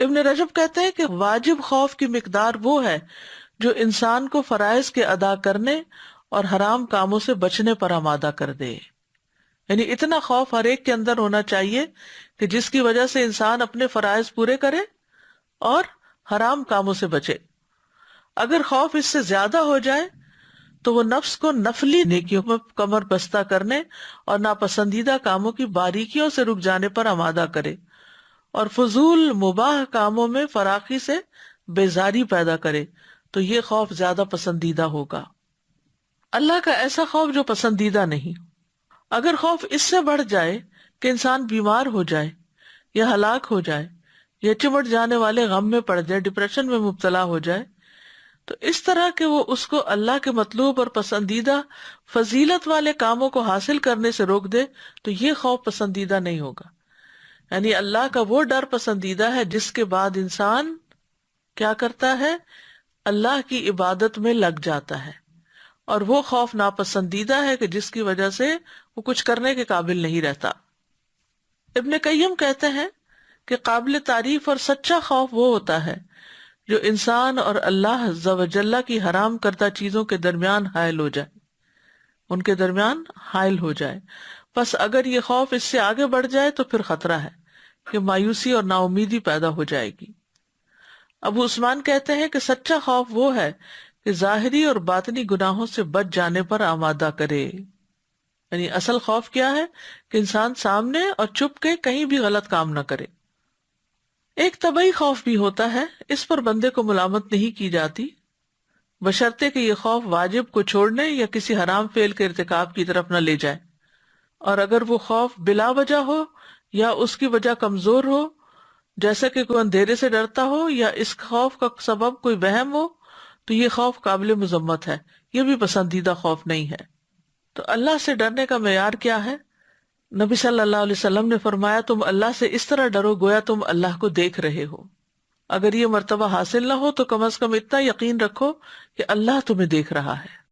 ابن رجب کہتے ہیں کہ واجب خوف کی مقدار وہ ہے جو انسان کو فرائض کے ادا کرنے اور حرام کاموں سے بچنے پر آمادہ کر دے. یعنی اتنا خوف ہر ایک کے اندر ہونا چاہیے کہ جس کی وجہ سے انسان اپنے فرائض پورے کرے اور حرام کاموں سے بچے. اگر خوف اس سے زیادہ ہو جائے تو وہ نفس کو نفلی نیکیوں میں کمر بستہ کرنے اور ناپسندیدہ کاموں کی باریکیوں سے رک جانے پر آمادہ کرے اور فضول مباح کاموں میں فراخی سے بیزاری پیدا کرے، تو یہ خوف زیادہ پسندیدہ ہوگا. اللہ کا ایسا خوف جو پسندیدہ نہیں. اگر خوف اس سے بڑھ جائے کہ انسان بیمار ہو جائے یا ہلاک ہو جائے یا چمٹ جانے والے غم میں پڑ جائے، ڈپریشن میں مبتلا ہو جائے، تو اس طرح کہ وہ اس کو اللہ کے مطلوب اور پسندیدہ فضیلت والے کاموں کو حاصل کرنے سے روک دے، تو یہ خوف پسندیدہ نہیں ہوگا. یعنی اللہ کا وہ ڈر پسندیدہ ہے جس کے بعد انسان کیا کرتا ہے؟ اللہ کی عبادت میں لگ جاتا ہے. اور وہ خوف ناپسندیدہ ہے کہ جس کی وجہ سے وہ کچھ کرنے کے قابل نہیں رہتا. ابن قیم کہتے ہیں کہ قابل تعریف اور سچا خوف وہ ہوتا ہے جو انسان اور اللہ عز و جل کی حرام کردہ چیزوں کے درمیان حائل ہو جائے، ان کے درمیان حائل ہو جائے. بس اگر یہ خوف اس سے آگے بڑھ جائے تو پھر خطرہ ہے کہ مایوسی اور نا امیدی پیدا ہو جائے گی. ابو عثمان کہتے ہیں کہ سچا خوف وہ ہے کہ ظاہری اور باطنی گناہوں سے بچ جانے پر آمادہ کرے. یعنی اصل خوف کیا ہے؟ کہ انسان سامنے اور چھپ کے کہیں بھی غلط کام نہ کرے. ایک طبعی خوف بھی ہوتا ہے، اس پر بندے کو ملامت نہیں کی جاتی، بشرطے کہ یہ خوف واجب کو چھوڑنے یا کسی حرام فعل کے ارتکاب کی طرف نہ لے جائے. اور اگر وہ خوف بلا وجہ ہو یا اس کی وجہ کمزور ہو، جیسا کہ کوئی اندھیرے سے ڈرتا ہو یا اس خوف کا سبب کوئی وہم ہو، تو یہ خوف قابل مذمت ہے، یہ بھی پسندیدہ خوف نہیں ہے. تو اللہ سے ڈرنے کا معیار کیا ہے؟ نبی صلی اللہ علیہ وسلم نے فرمایا تم اللہ سے اس طرح ڈرو گویا تم اللہ کو دیکھ رہے ہو. اگر یہ مرتبہ حاصل نہ ہو تو کم از کم اتنا یقین رکھو کہ اللہ تمہیں دیکھ رہا ہے.